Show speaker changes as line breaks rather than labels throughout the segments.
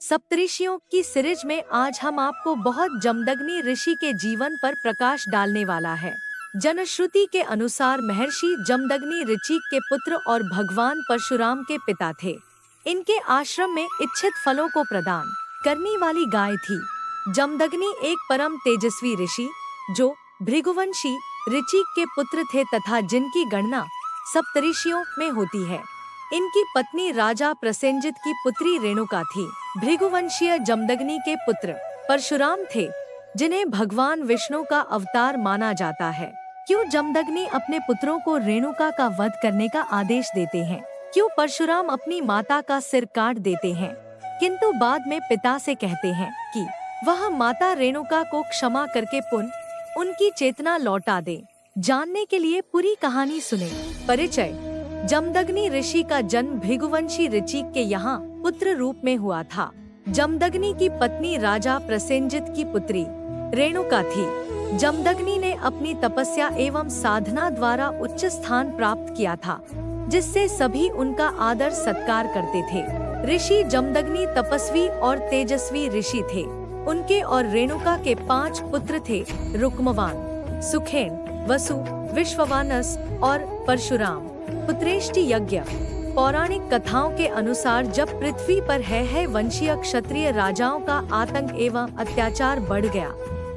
सप्तऋषियों की सीरीज में आज हम आपको बहुत जमदग्नि ऋषि के जीवन पर प्रकाश डालने वाला है। जनश्रुति के अनुसार महर्षि जमदग्नि ऋषि के पुत्र और भगवान परशुराम के पिता थे। इनके आश्रम में इच्छित फलों को प्रदान करने वाली गाय थी। जमदग्नि एक परम तेजस्वी ऋषि जो भृगुवंशी ऋषि के पुत्र थे तथा जिनकी गणना सप्तऋषियों में होती है। इनकी पत्नी राजा प्रसेनजित की पुत्री रेणुका थी। भृगुवंशीय जमदग्नि के पुत्र परशुराम थे, जिन्हें भगवान विष्णु का अवतार माना जाता है। क्यों जमदग्नि अपने पुत्रों को रेणुका का वध करने का आदेश देते हैं? क्यों परशुराम अपनी माता का सिर काट देते हैं, किंतु बाद में पिता से कहते हैं कि वह माता रेणुका को क्षमा करके पुनः उनकी चेतना लौटा दे? जानने के लिए पूरी कहानी सुने। परिचय। जमदग्नि ऋषि का जन्म भृगुवंशी ऋषि के यहाँ पुत्र रूप में हुआ था। जमदग्नि की पत्नी राजा प्रसेनजित की पुत्री रेणुका थी। जमदग्नि ने अपनी तपस्या एवं साधना द्वारा उच्च स्थान प्राप्त किया था, जिससे सभी उनका आदर सत्कार करते थे। ऋषि जमदग्नि तपस्वी और तेजस्वी ऋषि थे। उनके और रेणुका के 5 पुत्र थे, रुक्मवान, सुखेन, वसु, विश्ववानस और परशुराम। पुत्रेष्टि यज्ञ। पौराणिक कथाओं के अनुसार जब पृथ्वी पर है वंशीय क्षत्रिय राजाओं का आतंक एवं अत्याचार बढ़ गया,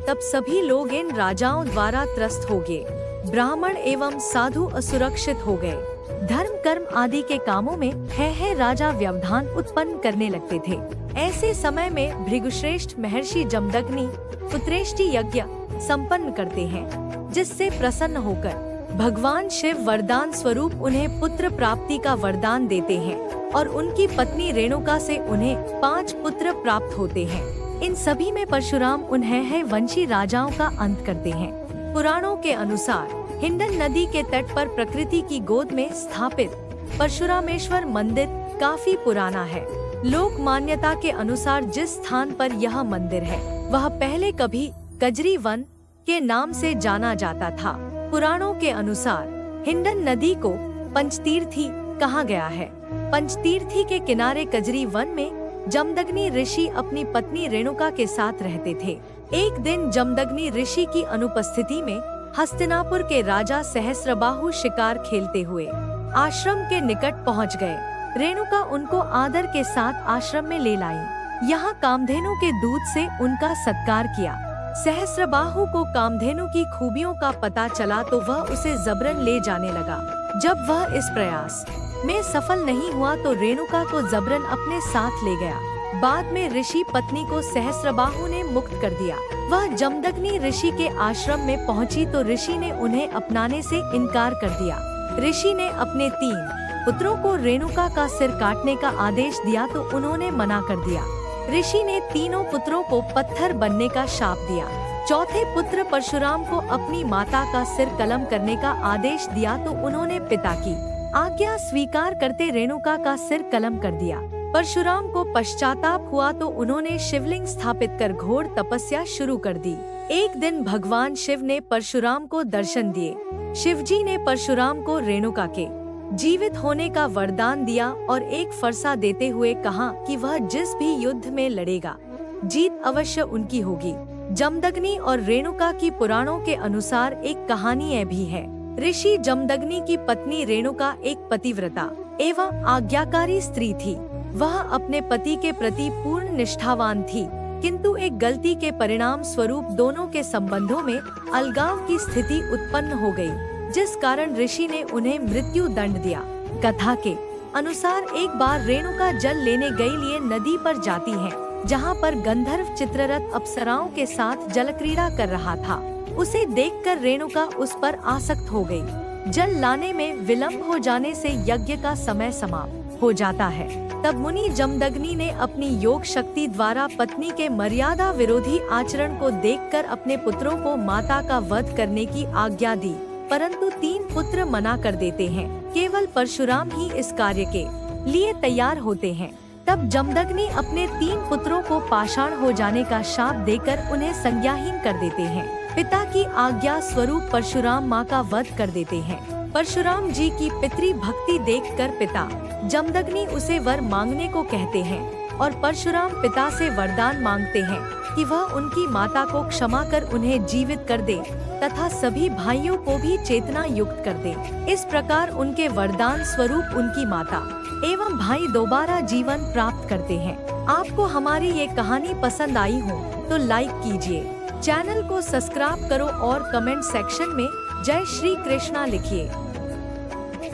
तब सभी लोग इन राजाओं द्वारा त्रस्त हो गए। ब्राह्मण एवं साधु असुरक्षित हो गए। धर्म कर्म आदि के कामों में है राजा व्यवधान उत्पन्न करने लगते थे। ऐसे समय में भृगुश्रेष्ठ महर्षि जमदग्नि पुत्रेष्टि यज्ञ संपन्न करते हैं, जिससे प्रसन्न होकर भगवान शिव वरदान स्वरूप उन्हें पुत्र प्राप्ति का वरदान देते हैं और उनकी पत्नी रेणुका से उन्हें 5 पुत्र प्राप्त होते हैं। इन सभी में परशुराम उन्हें वंशी राजाओं का अंत करते हैं। पुराणों के अनुसार हिंडन नदी के तट पर प्रकृति की गोद में स्थापित परशुरामेश्वर मंदिर काफी पुराना है। लोक मान्यता के अनुसार जिस स्थान पर यह मंदिर है, वह पहले कभी कजरी वन के नाम से जाना जाता था। पुराणों के अनुसार हिंडन नदी को पंचतीर्थी कहा गया है। पंचतीर्थी के किनारे कजरी वन में जमदग्नि ऋषि अपनी पत्नी रेणुका के साथ रहते थे। एक दिन जमदग्नि ऋषि की अनुपस्थिति में हस्तिनापुर के राजा सहस्रबाहु शिकार खेलते हुए आश्रम के निकट पहुंच गए। रेणुका उनको आदर के साथ आश्रम में ले लाई। यहाँ कामधेनु के दूध से उनका सत्कार किया। सहस्रबाहु को कामधेनु की खूबियों का पता चला तो वह उसे जबरन ले जाने लगा। जब वह इस प्रयास में सफल नहीं हुआ तो रेणुका को जबरन अपने साथ ले गया। बाद में ऋषि पत्नी को सहस्रबाहु ने मुक्त कर दिया। वह जमदग्नि ऋषि के आश्रम में पहुंची तो ऋषि ने उन्हें अपनाने से इनकार कर दिया। ऋषि ने अपने 3 पुत्रों को रेणुका का सिर काटने का आदेश दिया तो उन्होंने मना कर दिया। ऋषि ने तीनों पुत्रों को पत्थर बनने का शाप दिया। चौथे पुत्र परशुराम को अपनी माता का सिर कलम करने का आदेश दिया तो उन्होंने पिता की आज्ञा स्वीकार करते रेणुका का सिर कलम कर दिया। परशुराम को पश्चाताप हुआ तो उन्होंने शिवलिंग स्थापित कर घोर तपस्या शुरू कर दी। एक दिन भगवान शिव ने परशुराम को दर्शन दिए। शिवजी ने परशुराम को रेणुका के जीवित होने का वरदान दिया और एक फरसा देते हुए कहा कि वह जिस भी युद्ध में लड़ेगा, जीत अवश्य उनकी होगी। जमदग्नि और रेणुका की पुराणों के अनुसार एक कहानी भी है। ऋषि जमदग्नि की पत्नी रेणुका एक पतिव्रता एवं आज्ञाकारी स्त्री थी। वह अपने पति के प्रति पूर्ण निष्ठावान थी, किंतु एक गलती के परिणाम स्वरूप दोनों के संबंधों में अलगाव की स्थिति उत्पन्न हो गई, जिस कारण ऋषि ने उन्हें मृत्यु दंड दिया। कथा के अनुसार एक बार रेणुका जल लेने गई लिए नदी पर जाती है, जहाँ पर गंधर्व चित्ररथ अप्सराओं के साथ जल क्रीड़ा कर रहा था। उसे देखकर रेणुका उस पर आसक्त हो गई। जल लाने में विलंब हो जाने से यज्ञ का समय समाप्त हो जाता है। तब मुनि जमदग्नि ने अपनी योग शक्ति द्वारा पत्नी के मर्यादा विरोधी आचरण को देखकर अपने पुत्रों को माता का वध करने की आज्ञा दी, परंतु 3 पुत्र मना कर देते हैं। केवल परशुराम ही इस कार्य के लिए तैयार होते हैं। तब जमदग्नि अपने 3 पुत्रों को पाषाण हो जाने का शाप देकर उन्हें संज्ञाहीन कर देते हैं। पिता की आज्ञा स्वरूप परशुराम मां का वध कर देते हैं। परशुराम जी की पितृ भक्ति देखकर पिता जमदग्नि उसे वर मांगने को कहते हैं। और परशुराम पिता से वरदान मांगते हैं कि वह उनकी माता को क्षमा कर उन्हें जीवित कर दे तथा सभी भाइयों को भी चेतना युक्त कर दे। इस प्रकार उनके वरदान स्वरूप उनकी माता एवं भाई दोबारा जीवन प्राप्त करते हैं। आपको हमारी ये कहानी पसंद आई हो तो लाइक कीजिए, चैनल को सब्सक्राइब करो और कमेंट सेक्शन में जय श्री कृष्णा लिखिए।